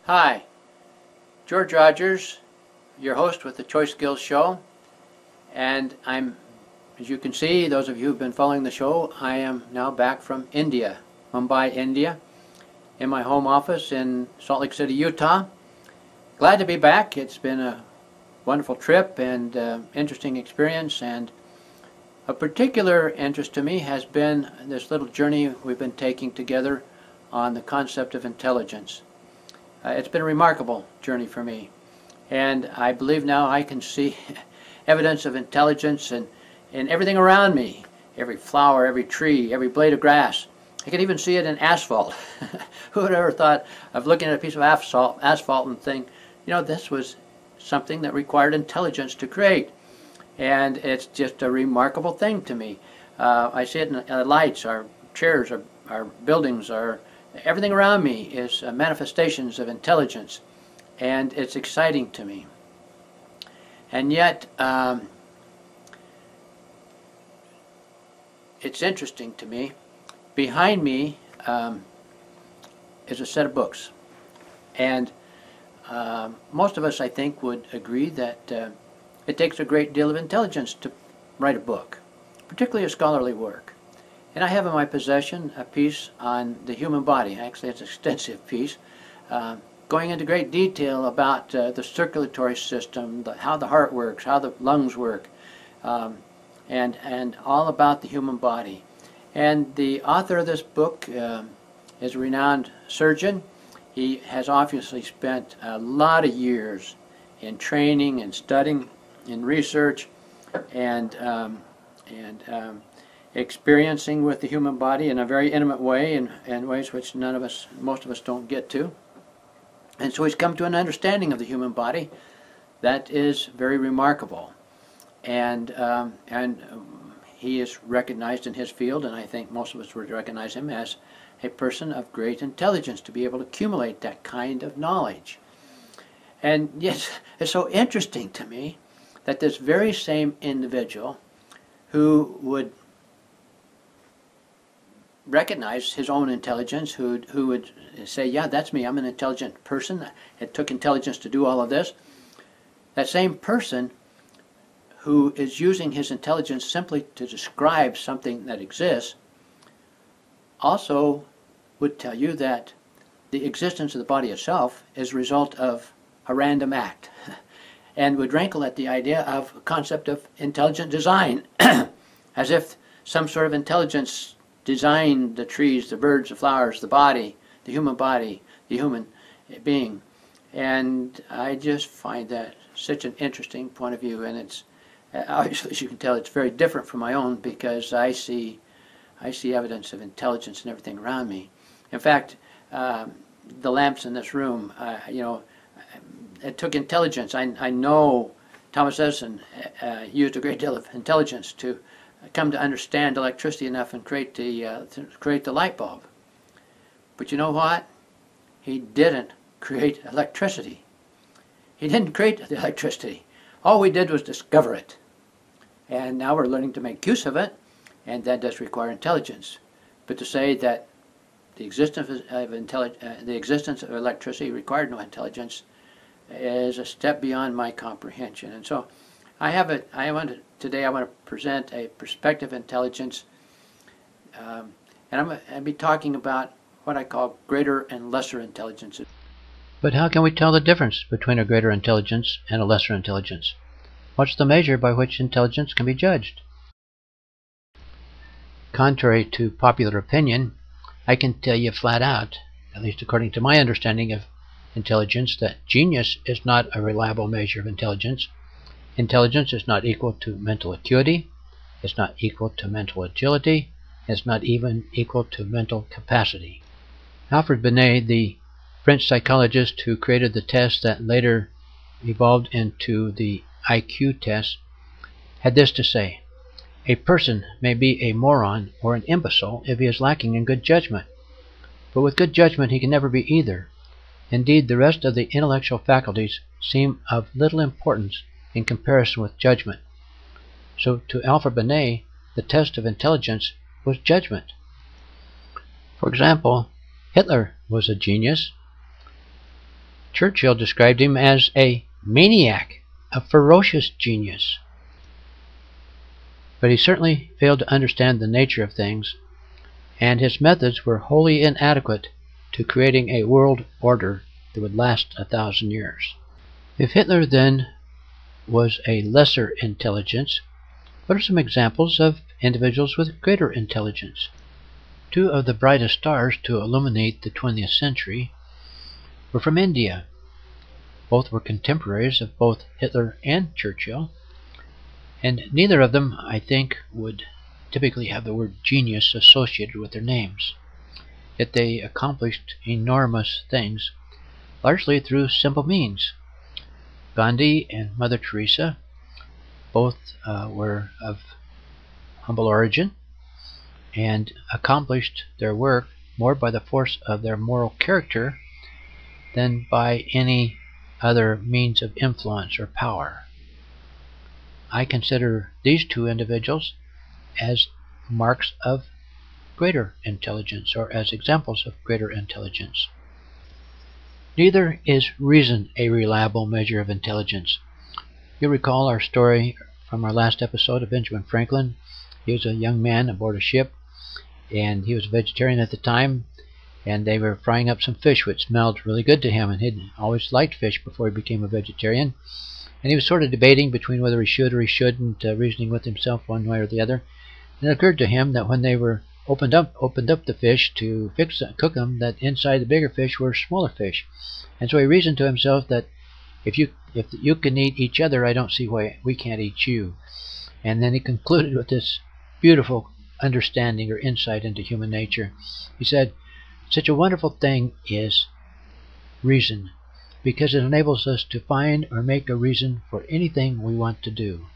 Hi, George Rogers, your host with the Choice Skills Show, and as you can see, those of you who've been following the show, I am now back from India, Mumbai, India, in my home office in Salt Lake City, Utah. Glad to be back. It's been a wonderful trip and interesting experience, and a particular interest to me has been this little journey we've been taking together on the concept of intelligence. It's been a remarkable journey for me, and I believe now I can see evidence of intelligence in everything around me, every flower, every tree, every blade of grass. I can even see it in asphalt. Who would ever thought of looking at a piece of asphalt and think, this was something that required intelligence to create. And it's just a remarkable thing to me. I see it in lights, our chairs, our buildings, everything around me is manifestations of intelligence, and it's exciting to me. And yet, it's interesting to me. Behind me is a set of books, and most of us, I think, would agree that it takes a great deal of intelligence to write a book, particularly a scholarly work. And I have in my possession a piece on the human body. Actually, it's an extensive piece, going into great detail about the circulatory system, how the heart works, how the lungs work, and all about the human body. And the author of this book is a renowned surgeon. He has obviously spent a lot of years in training and studying, in research, and experiencing with the human body in a very intimate way, in ways which most of us don't get to. And so he's come to an understanding of the human body that is very remarkable. And he is recognized in his field, and I think most of us would recognize him as a person of great intelligence to be able to accumulate that kind of knowledge. And yes, it's so interesting to me that this very same individual who would recognize his own intelligence, who would say, yeah, that's me, I'm an intelligent person, it took intelligence to do all of this, that same person who is using his intelligence simply to describe something that exists also would tell you that the existence of the body itself is a result of a random act, and would rankle at the idea of a concept of intelligent design, as if some sort of intelligence designed the trees, the birds, the flowers, the body, the human being. And I just find that such an interesting point of view, and it's obviously, as you can tell, it's very different from my own, because I see evidence of intelligence in everything around me. In fact, the lamps in this room, it took intelligence. I know Thomas Edison used a great deal of intelligence to come to understand electricity enough and create the light bulb. But you know what? He didn't create electricity. He didn't create the electricity. All we did was discover it. And now we're learning to make use of it, and that does require intelligence. But to say that the existence of electricity required no intelligence is a step beyond my comprehension. And so today I want to present a perspective of intelligence, and I'm going to be talking about what I call greater and lesser intelligences. But how can we tell the difference between a greater intelligence and a lesser intelligence? What's the measure by which intelligence can be judged? Contrary to popular opinion, I can tell you flat out, at least according to my understanding of intelligence, that genius is not a reliable measure of intelligence. Intelligence is not equal to mental acuity, it's not equal to mental agility, it's not even equal to mental capacity. Alfred Binet, the French psychologist who created the test that later evolved into the IQ test, had this to say: a person may be a moron or an imbecile if he is lacking in good judgment, but with good judgment he can never be either. Indeed, the rest of the intellectual faculties seem of little importance in comparison with judgment. So to Alfred Binet, the test of intelligence was judgment. For example, Hitler was a genius, Churchill described him as a maniac, a ferocious genius. But he certainly failed to understand the nature of things, and his methods were wholly inadequate to creating a world order that would last 1,000 years. If Hitler then was a lesser intelligence, what are some examples of individuals with greater intelligence? Two of the brightest stars to illuminate the 20th century were from India. Both were contemporaries of both Hitler and Churchill, and neither of them, I think, would typically have the word genius associated with their names. Yet they accomplished enormous things, largely through simple means. Gandhi and Mother Teresa both were of humble origin and accomplished their work more by the force of their moral character than by any other means of influence or power. I consider these two individuals as marks of greater intelligence, or as examples of greater intelligence. Neither is reason a reliable measure of intelligence. You'll recall our story from our last episode of Benjamin Franklin. He was a young man aboard a ship, and he was a vegetarian at the time, and they were frying up some fish which smelled really good to him, and he'd always liked fish before he became a vegetarian. And he was sort of debating between whether he should or he shouldn't, reasoning with himself one way or the other. And it occurred to him that when they were opened up the fish to cook them, that inside the bigger fish were smaller fish. And so he reasoned to himself that if you can eat each other, I don't see why we can't eat you. And then he concluded with this beautiful understanding or insight into human nature. He said, such a wonderful thing is reason, because it enables us to find or make a reason for anything we want to do.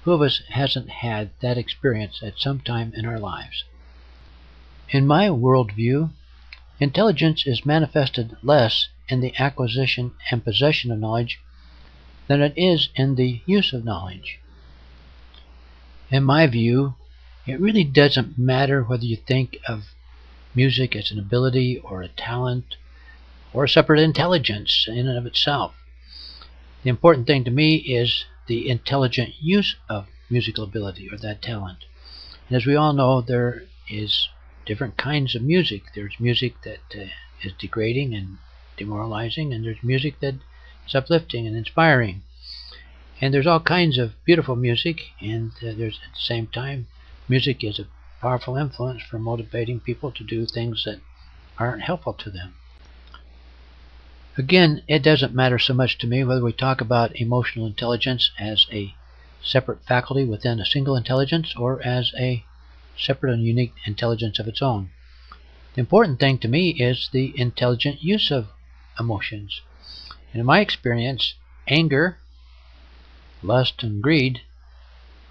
Who of us hasn't had that experience at some time in our lives? In my worldview, intelligence is manifested less in the acquisition and possession of knowledge than it is in the use of knowledge. In my view, it really doesn't matter whether you think of music as an ability or a talent or a separate intelligence in and of itself. The important thing to me is the intelligent use of musical ability or that talent. And as we all know, there is different kinds of music. There's music that is degrading and demoralizing, and there's music that is uplifting and inspiring. And there's all kinds of beautiful music, and there's at the same time, music is a powerful influence for motivating people to do things that aren't helpful to them. Again, it doesn't matter so much to me whether we talk about emotional intelligence as a separate faculty within a single intelligence or as a separate and unique intelligence of its own. The important thing to me is the intelligent use of emotions. And in my experience, anger, lust, and greed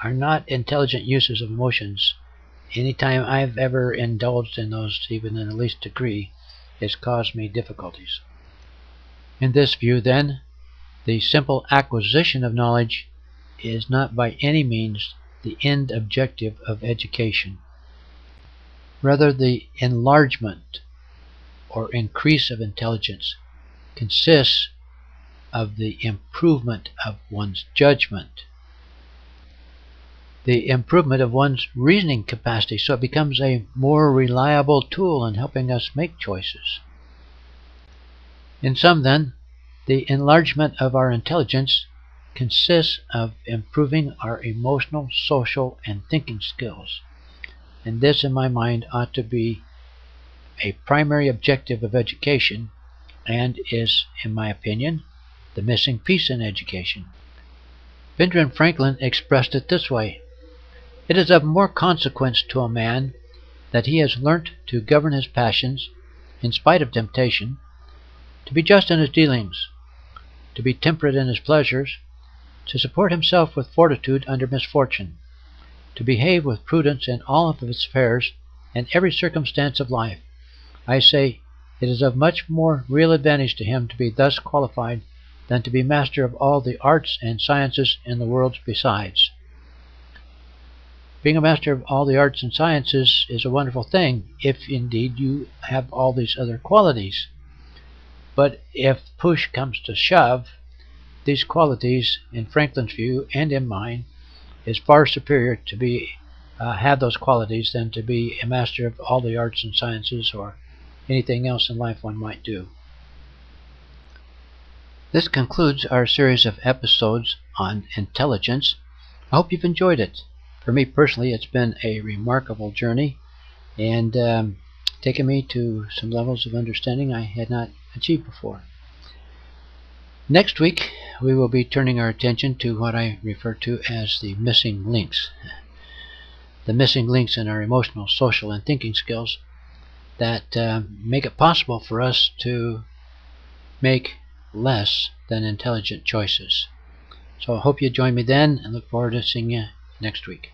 are not intelligent uses of emotions. Anytime I've ever indulged in those, even in the least degree, it's caused me difficulties. In this view, then, the simple acquisition of knowledge is not by any means the end objective of education. Rather, the enlargement or increase of intelligence consists of the improvement of one's judgment, the improvement of one's reasoning capacity, so it becomes a more reliable tool in helping us make choices. In sum, then, the enlargement of our intelligence consists of improving our emotional, social, and thinking skills. And this, in my mind, ought to be a primary objective of education and is, in my opinion, the missing piece in education. Benjamin Franklin expressed it this way: "It is of more consequence to a man that he has learnt to govern his passions in spite of temptation, to be just in his dealings, to be temperate in his pleasures, to support himself with fortitude under misfortune, to behave with prudence in all of his affairs and every circumstance of life. I say, it is of much more real advantage to him to be thus qualified than to be master of all the arts and sciences in the world besides." Being a master of all the arts and sciences is a wonderful thing, if indeed you have all these other qualities. But if push comes to shove, these qualities, in Franklin's view and in mine, is far superior to be have those qualities than to be a master of all the arts and sciences or anything else in life one might do. This concludes our series of episodes on intelligence. I hope you've enjoyed it. For me personally, it's been a remarkable journey and taken me to some levels of understanding I had not achieved before. Next week, we will be turning our attention to what I refer to as the missing links. The missing links in our emotional, social, and thinking skills that make it possible for us to make less than intelligent choices. So I hope you join me then and look forward to seeing you next week.